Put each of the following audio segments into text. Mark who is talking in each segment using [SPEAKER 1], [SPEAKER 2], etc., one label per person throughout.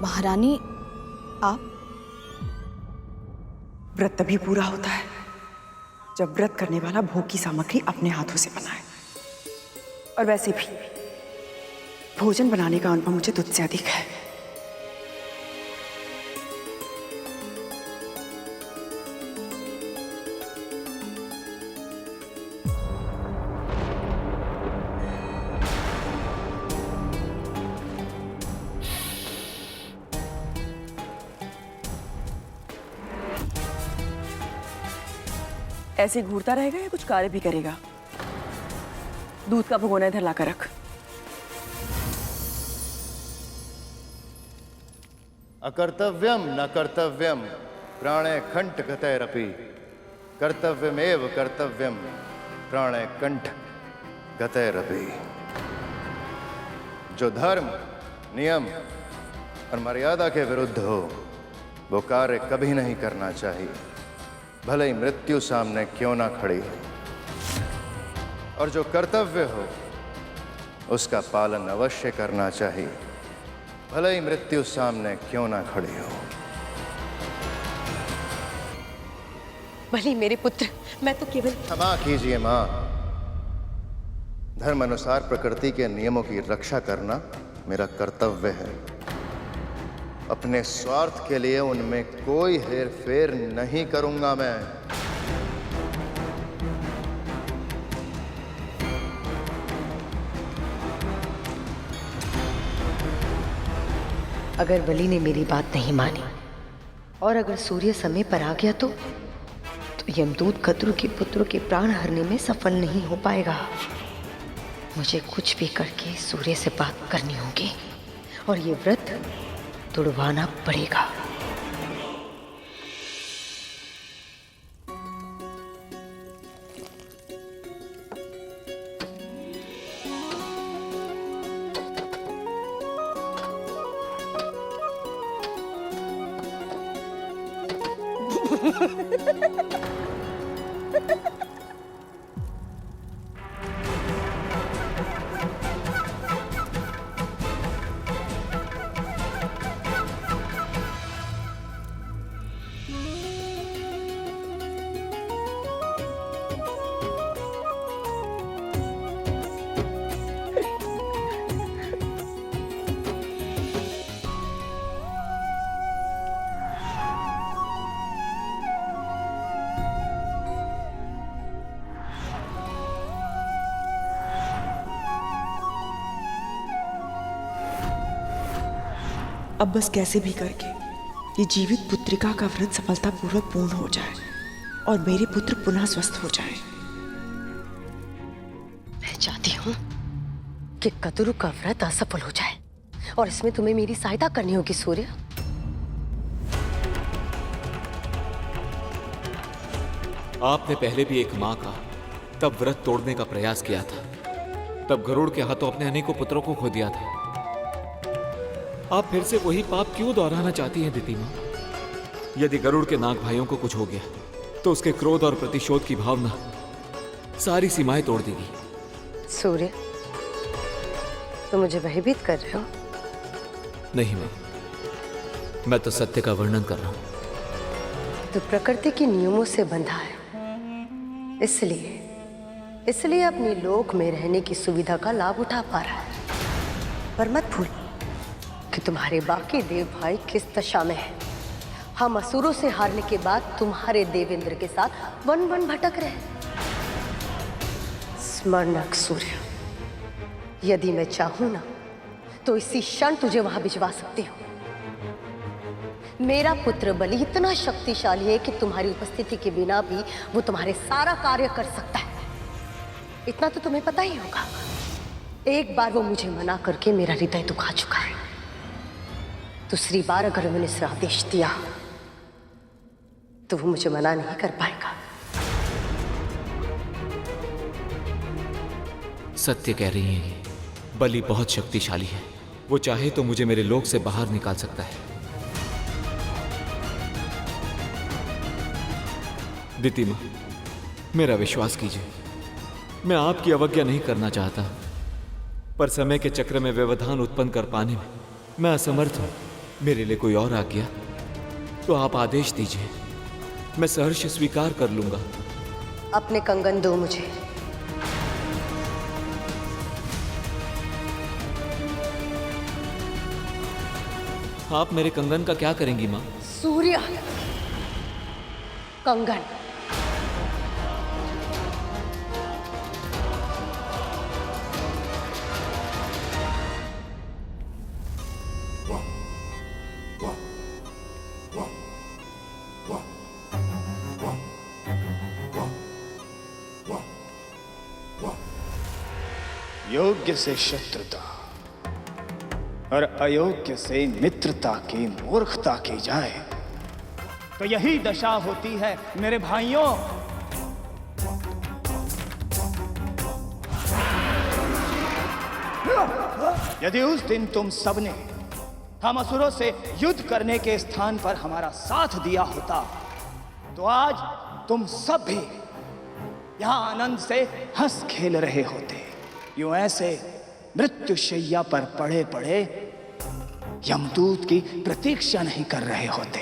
[SPEAKER 1] महारानी आप?
[SPEAKER 2] व्रत तभी पूरा होता है जब व्रत करने वाला भोग की सामग्री अपने हाथों से बनाए। और वैसे भी भोजन बनाने का अनुभव मुझे तुझसे अधिक है। ऐसे घूरता रहेगा या कुछ कार्य भी करेगा? दूध का भगोना इधर लाकर रख।
[SPEAKER 3] अकर्तव्यम न कर्तव्यम प्राणे कंठ गतैरपि कर्तव्यमेव कर्तव्यम प्राणे कंठ गतैरपि। जो धर्म, नियम और मर्यादा के विरुद्ध हो वो कार्य कभी नहीं करना चाहिए, भले ही मृत्यु सामने क्यों ना खड़ी हो। और जो कर्तव्य हो उसका पालन अवश्य करना चाहिए, भले ही मृत्यु सामने क्यों ना खड़ी हो।
[SPEAKER 4] भले मेरे पुत्र, मैं तो केवल...
[SPEAKER 3] क्षमा कीजिए मां। धर्म अनुसार प्रकृति के नियमों की रक्षा करना मेरा कर्तव्य है। अपने स्वार्थ के लिए उनमें कोई हेर फेर नहीं करूंगा मैं।
[SPEAKER 4] अगर बलि ने मेरी बात नहीं मानी और अगर सूर्य समय पर आ गया तो यमदूत कद्रु के पुत्रों के प्राण हरने में सफल नहीं हो पाएगा। मुझे कुछ भी करके सूर्य से बात करनी होगी और ये व्रत तुड़वाना पड़ेगा।
[SPEAKER 2] अब बस कैसे भी करके ये जीवित पुत्रिका का व्रत सफलतापूर्वक पूर्ण हो जाए और मेरे पुत्र पुनः स्वस्थ हो जाए।
[SPEAKER 4] मैं चाहती हूँ कि कद्रु का व्रत असफल हो जाए और इसमें तुम्हें मेरी सहायता करनी होगी सूर्य।
[SPEAKER 5] आपने पहले भी एक मां का तब व्रत तोड़ने का प्रयास किया था, तब गरुड़ के हाथों अपने अनेकों पुत्रों को खो दिया था। आप फिर से वही पाप क्यों दोहराना चाहती हैं दिति मां? यदि गरुड़ के नाग भाइयों को कुछ हो गया तो उसके क्रोध और प्रतिशोध की भावना सारी सीमाएं तोड़ देगी।
[SPEAKER 4] सूर्य, तुम मुझे भयभीत कर रहे हो?
[SPEAKER 5] नहीं मां, मैं तो सत्य का वर्णन कर रहा हूं।
[SPEAKER 4] तो प्रकृति के नियमों से बंधा है, इसलिए अपनी लोक में रहने की सुविधा का लाभ उठा पा रहा है। पर मत भूल कि तुम्हारे बाकी देव भाई किस दशा में है। हम असुरों से हारने के बाद तुम्हारे देवेंद्र के साथ वन वन भटक रहे। स्मरण रख सूर्य, यदि मैं चाहूं ना तो इसी क्षण तुझे वहां भिजवा सकती हूँ। मेरा पुत्र बलि इतना शक्तिशाली है कि तुम्हारी उपस्थिति के बिना भी वो तुम्हारे सारा कार्य कर सकता है। इतना तो तुम्हें पता ही होगा। एक बार वो मुझे मना करके मेरा हृदय दुखा चुका है। दूसरी बार अगर मैंने इसे आदेश दिया तो वो मुझे मना नहीं कर पाएगा।
[SPEAKER 5] सत्य कह रही हैं ये, बलि बहुत शक्तिशाली है। वो चाहे तो मुझे मेरे लोक से बाहर निकाल सकता है। दिति मां, मेरा विश्वास कीजिए, मैं आपकी अवज्ञा नहीं करना चाहता, पर समय के चक्र में व्यवधान उत्पन्न कर पाने में मैं असमर्थ हूं। मेरे लिए कोई और आ गया तो आप आदेश दीजिए, मैं सहर्ष स्वीकार कर लूंगा।
[SPEAKER 4] अपने कंगन दो मुझे।
[SPEAKER 5] आप मेरे कंगन का क्या करेंगी माँ?
[SPEAKER 4] सूर्य कंगन।
[SPEAKER 6] योग्य से शत्रुता और अयोग्य से मित्रता की मूर्खता की जाए तो यही दशा होती है मेरे भाइयों। यदि उस दिन तुम सबने हम असुरों से युद्ध करने के स्थान पर हमारा साथ दिया होता तो आज तुम सब भी यहां आनंद से हंस खेल रहे होते। यूं ऐसे मृत्युशैया पर पड़े पड़े यमदूत की प्रतीक्षा नहीं कर रहे होते,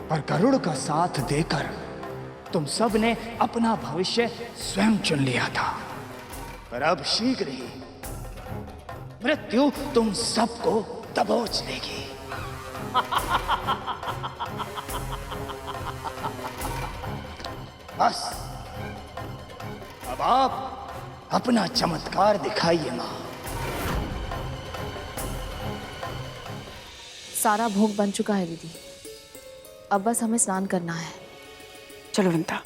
[SPEAKER 6] पर गरुड़ का साथ देकर तुम सब ने अपना भविष्य स्वयं चुन लिया था। पर अब शीघ्र ही मृत्यु तुम सबको दबोच लेगी। बस अब आप अपना चमत्कार दिखाइए मां।
[SPEAKER 1] सारा भोग बन चुका है दीदी, अब बस हमें स्नान करना है।
[SPEAKER 2] चलो वनिता।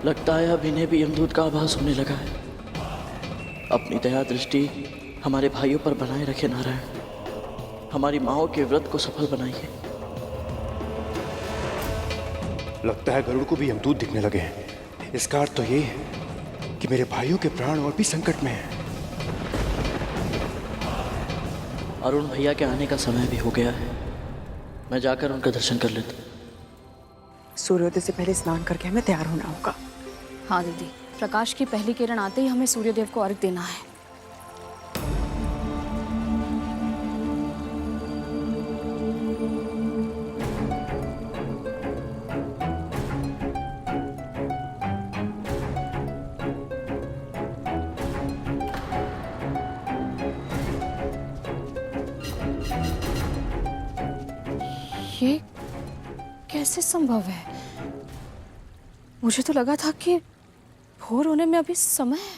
[SPEAKER 7] लगता है अब इन्हें भी यमदूत का आभास होने लगा है। अपनी दया दृष्टि हमारे भाइयों पर बनाए रखे नारायण, हमारी माओं के व्रत को सफल बनाइए।
[SPEAKER 8] लगता है गरुड़ को भी यमदूत दिखने लगे हैं। इसका अर्थ तो ये है कि मेरे भाइयों के प्राण और भी संकट में हैं।
[SPEAKER 7] अरुण भैया के आने का समय भी हो गया है, मैं जाकर उनका दर्शन कर लेता।
[SPEAKER 2] सूर्योदय से पहले स्नान करके हमें तैयार होना होगा।
[SPEAKER 1] हाँ दीदी, प्रकाश की पहली किरण आते ही हमें सूर्यदेव को अर्घ देना है। ये कैसे संभव है? मुझे तो लगा था कि भोर होने में अभी समय है।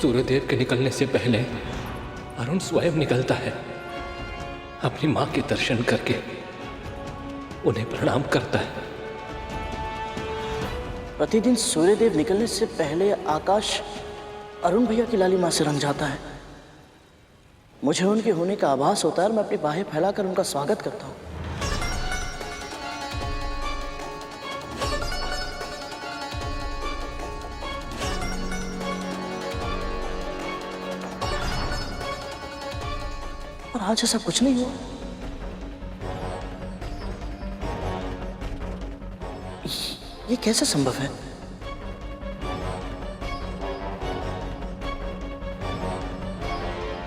[SPEAKER 9] सूर्यदेव के निकलने से पहले अरुण स्वयं निकलता है, अपनी मां के दर्शन करके उन्हें प्रणाम करता है।
[SPEAKER 7] प्रतिदिन सूर्यदेव निकलने से पहले आकाश अरुण भैया की लाली मां से रंग जाता है। मुझे उनके होने का आभास होता है और मैं अपनी बाहें फैलाकर उनका स्वागत करता हूँ। और आज ऐसा कुछ नहीं हुआ। ये कैसे संभव है?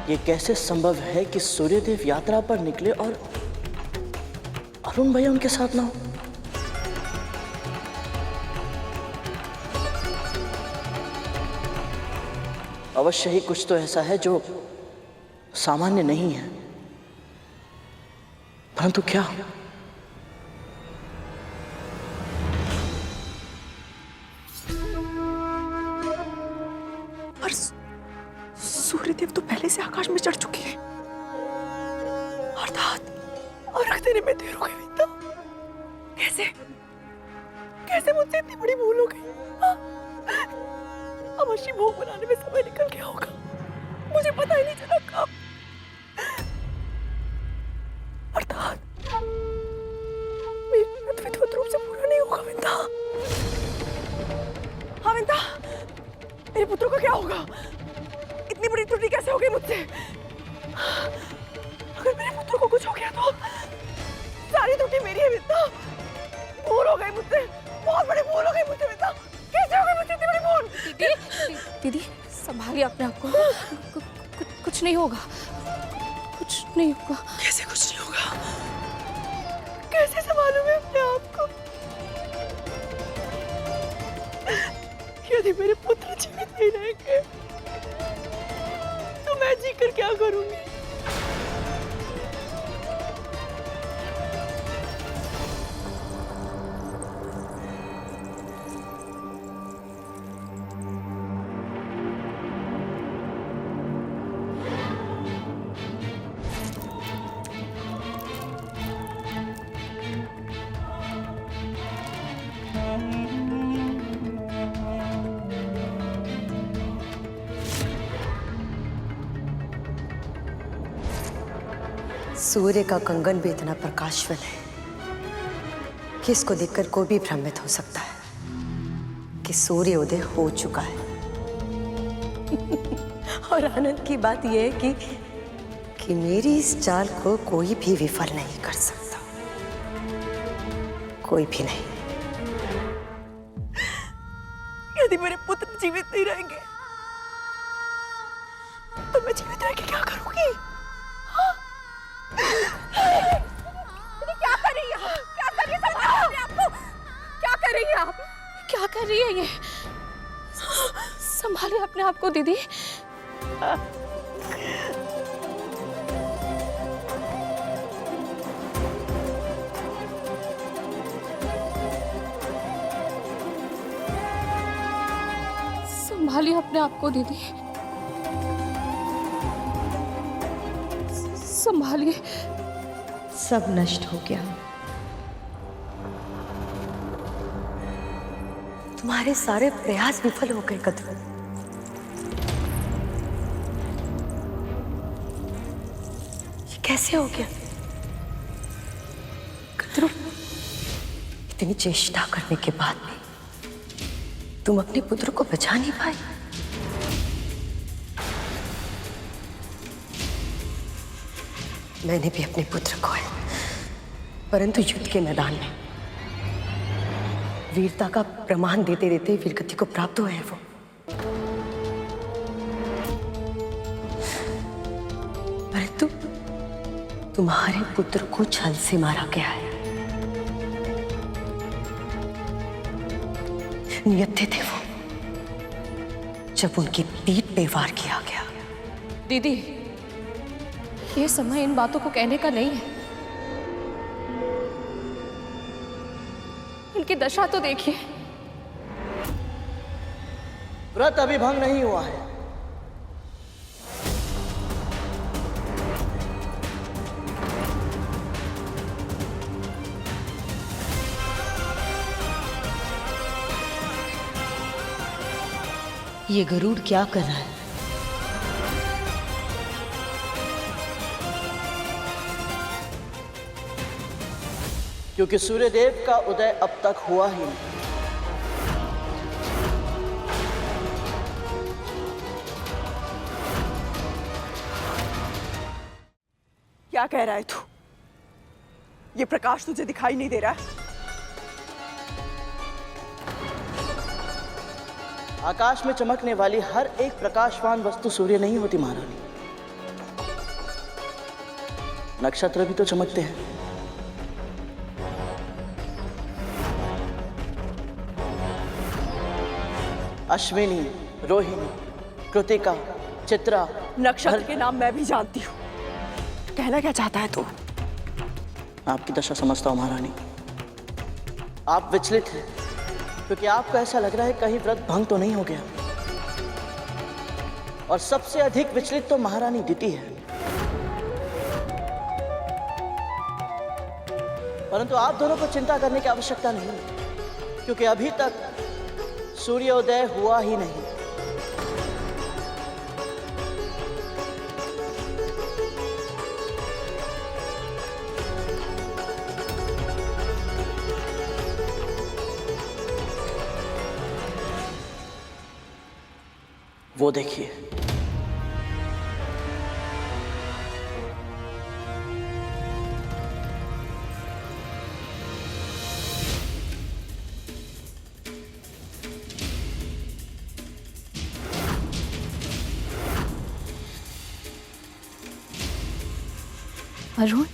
[SPEAKER 7] ये कैसे संभव है कि सूर्यदेव यात्रा पर निकले और अरुण भैया उनके साथ ना हो? अवश्य ही कुछ तो ऐसा है जो सामान्य नहीं है, परंतु क्या?
[SPEAKER 2] पर सूर्यदेव तो पहले से आकाश में चढ़ चुके हैं। अर्थात अर्घ देने में देर हो गई। तो कैसे कैसे मुझसे इतनी बड़ी भूल हो गई? अवश्य भोग बनाने में समय निकल गया होगा। मुझे पता ही नहीं चला कब। अर्थात मेरा व्रत विधिवत रूप से पूरा नहीं होगा विंदा। हाँ विंदा, मेरे पुत्र को क्या होगा? इतनी बड़ी त्रुटि कैसे हो गई मुझसे? अगर मेरे पुत्र को कुछ हो गया तो सारी त्रुटि मेरी है विंदा। भूल हो गई मुझसे, बहुत बड़ी भूल हो गई मुझसे विंदा। कैसे हो गई मुझसे इतनी बड़ी भूल?
[SPEAKER 1] दीदी संभालिए अपने आप को। कुछ नहीं होगा, कुछ नहीं होगा।
[SPEAKER 2] कैसे कुछ नहीं होगा? कैसे संभालूं मैं अपने आप को? यदि मेरे पुत्र जीवित नहीं रहेंगे तो मैं जीकर क्या करूंगी?
[SPEAKER 4] सूर्य का कंगन भी इतना प्रकाशवान है कि इसको देखकर कोई भी भ्रमित हो सकता है कि सूर्य उदय हो चुका है। और आनंद की बात यह है कि मेरी इस चाल को कोई भी विफल नहीं कर सकता, कोई भी नहीं।
[SPEAKER 2] यदि मेरे पुत्र जीवित नहीं रहेंगे तो मैं जीवित रह के क्या करूंगी? क्या कर रही है? क्या कर रही है? अपने आप को क्या कर रही है आप?
[SPEAKER 1] क्या कर रही है ये? संभालिए अपने आप को दीदी। संभालिए अपने आप को दीदी, संभालिए।
[SPEAKER 4] सब नष्ट हो गया। तुम्हारे सारे प्रयास विफल हो गए कद्रू। ये कैसे हो गया कद्रू? इतनी चेष्टा करने के बाद भी तुम अपने पुत्र को बचा नहीं पाई। मैंने भी अपने पुत्र को है, परंतु युद्ध के मैदान में वीरता का प्रमाण देते देते वीरगति को प्राप्त हुए हैं वो। परंतु तुम्हारे पुत्र को छल से मारा गया है। नियत्ते थे वो जब उनकी पीठ पे वार किया गया।
[SPEAKER 1] दीदी ये समय इन बातों को कहने का नहीं है। इनकी दशा तो देखिए।
[SPEAKER 7] व्रत अभी भंग नहीं हुआ है।
[SPEAKER 4] ये गरुड़ क्या कर रहा है?
[SPEAKER 7] क्योंकि सूर्यदेव का उदय अब तक हुआ ही नहीं।
[SPEAKER 2] क्या कह रहा है तू? ये प्रकाश तुझे दिखाई नहीं दे रहा है?
[SPEAKER 7] आकाश में चमकने वाली हर एक प्रकाशवान वस्तु सूर्य नहीं होती महारानी। नक्षत्र भी तो चमकते हैं। अश्विनी, रोहिणी, कृतिका, चित्रा,
[SPEAKER 2] नक्षत्र के नाम मैं भी जानती हूँ। कहना क्या चाहता है तू?
[SPEAKER 7] आपकी दशा समझता हूं महारानी। आप विचलित हैं क्योंकि आपको ऐसा लग रहा है कहीं व्रत भंग तो नहीं हो गया। और सबसे अधिक विचलित तो महारानी दिति है। परंतु आप दोनों को चिंता करने की आवश्यकता नहीं, क्योंकि अभी तक सूर्योदय हुआ ही नहीं। वो देखिए।
[SPEAKER 1] अरुण,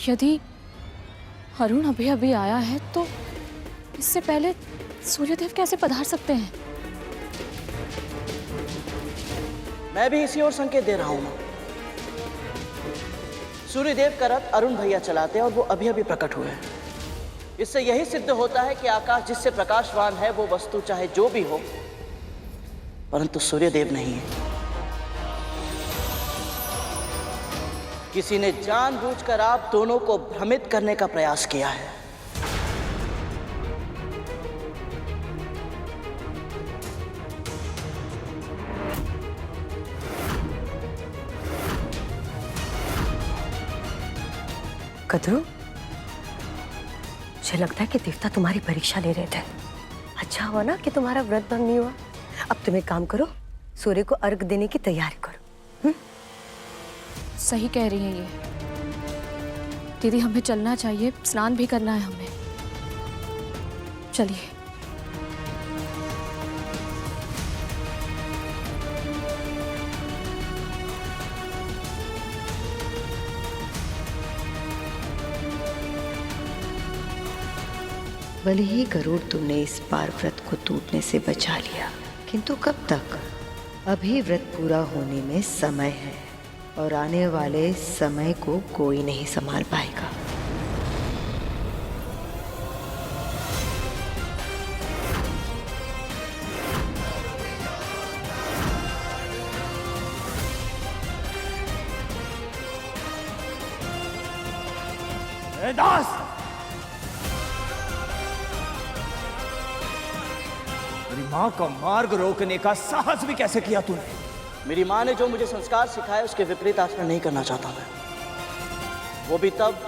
[SPEAKER 1] यदि अरुण अभी अभी आया है तो इससे पहले सूर्यदेव कैसे पधार सकते हैं?
[SPEAKER 7] मैं भी इसी ओर संकेत दे रहा हूं। सूर्यदेव का रथ अरुण भैया चलाते हैं और वो अभी अभी प्रकट हुए हैं। इससे यही सिद्ध होता है कि आकाश जिससे प्रकाशवान है वो वस्तु चाहे जो भी हो, परंतु सूर्यदेव नहीं है। किसी ने जानबूझकर आप दोनों को भ्रमित करने का प्रयास किया है।
[SPEAKER 4] कद्रू, मुझे लगता है कि देवता तुम्हारी परीक्षा ले रहे थे। अच्छा हुआ ना कि तुम्हारा व्रत भंग नहीं हुआ। अब तुम एक काम करो, सूर्य को अर्घ देने की तैयारी करो।
[SPEAKER 1] सही कह रही हैं ये दीदी, हमें चलना चाहिए, स्नान भी करना है हमें। चलिए।
[SPEAKER 4] भले ही गरुड़ तुमने इस बार व्रत को टूटने से बचा लिया, किंतु कब तक? अभी व्रत पूरा होने में समय है और आने वाले समय को कोई नहीं संभाल पाएगा।
[SPEAKER 6] दास, मेरी माँ का मार्ग रोकने का साहस भी कैसे किया तूने?
[SPEAKER 7] मेरी माँ ने जो मुझे संस्कार सिखाए उसके विपरीत आचरण नहीं करना चाहता मैं। वो भी तब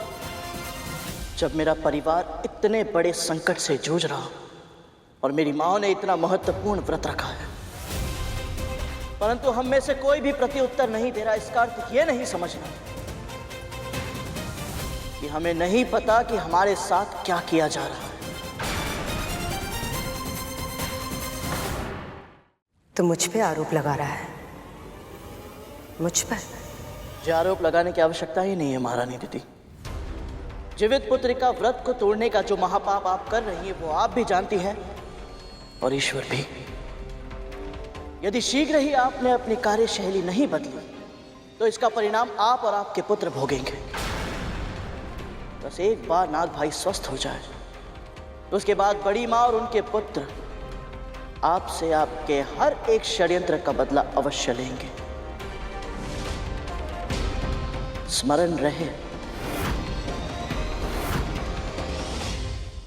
[SPEAKER 7] जब मेरा परिवार इतने बड़े संकट से जूझ रहा और मेरी माँ ने इतना महत्वपूर्ण व्रत रखा है, परंतु हम में से कोई भी प्रत्युत्तर नहीं दे रहा। इसका अर्थ ये नहीं समझना कि हमें नहीं पता कि हमारे साथ क्या किया जा रहा है।
[SPEAKER 4] तो मुझ पे आरोप लगा रहा है? मुझ पर?
[SPEAKER 7] मुझे आरोप लगाने की आवश्यकता ही नहीं है महारानी दीदी। जीवित पुत्र का व्रत को तोड़ने का जो महापाप आप कर रही हैं वो आप भी जानती हैं और ईश्वर भी। यदि शीघ्र ही आपने अपनी कार्यशैली नहीं बदली तो इसका परिणाम आप और आपके पुत्र भोगेंगे। बस एक बार नाग भाई स्वस्थ हो जाए तो उसके बाद बड़ी माँ और उनके पुत्र आपसे आपके हर एक षड्यंत्र का बदला अवश्य लेंगे। स्मरण रहे।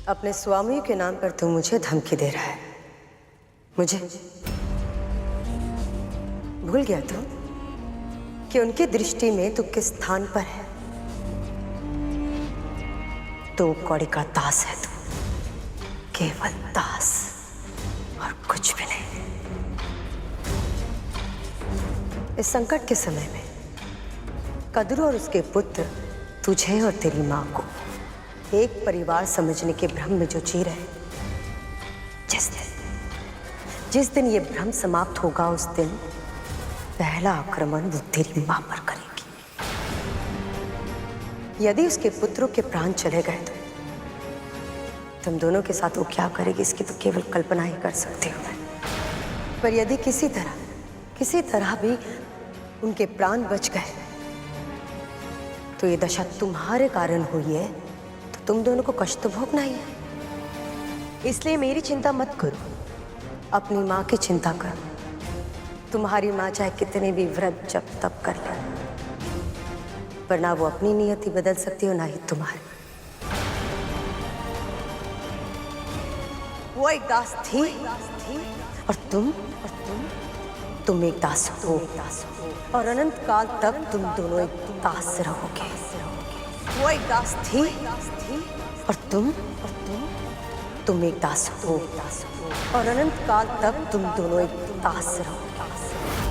[SPEAKER 4] अपने स्वामी के नाम पर तू मुझे धमकी दे रहा है। मुझे भूल गया तू कि उनकी दृष्टि में तू किस स्थान पर है? तो कौड़ी का दास है तू, केवल दास और कुछ भी नहीं। इस संकट के समय में कद्रू और उसके पुत्र तुझे और तेरी मां को एक परिवार समझने के भ्रम में जो जी रहे, जिस दिन ये भ्रम समाप्त होगा उस दिन पहला आक्रमण वो तेरी मां पर करेगी। यदि उसके पुत्रों के प्राण चले गए तो तुम दोनों के साथ वो क्या करेगी इसकी तो केवल कल्पना ही कर सकते हो। पर यदि किसी तरह भी उनके प्राण बच गए तो ये दशा तुम्हारे कारण हुई है, तो तुम दोनों को कष्ट तो भोगना ही है। इसलिए मेरी चिंता मत करो, अपनी माँ की चिंता करो। तुम्हारी माँ चाहे कितने भी व्रत जप तप कर ले, पर ना वो अपनी नियति बदल सकती हो ना ही तुम्हारी। वो एक दास थी और तुम एक दास हो, और अनंत काल तक तुम दोनों एक दास रहोगे। वो एक दास थी और तुम
[SPEAKER 10] तुम एक दास हो और अनंत काल तक तुम दोनों एक दास रहो।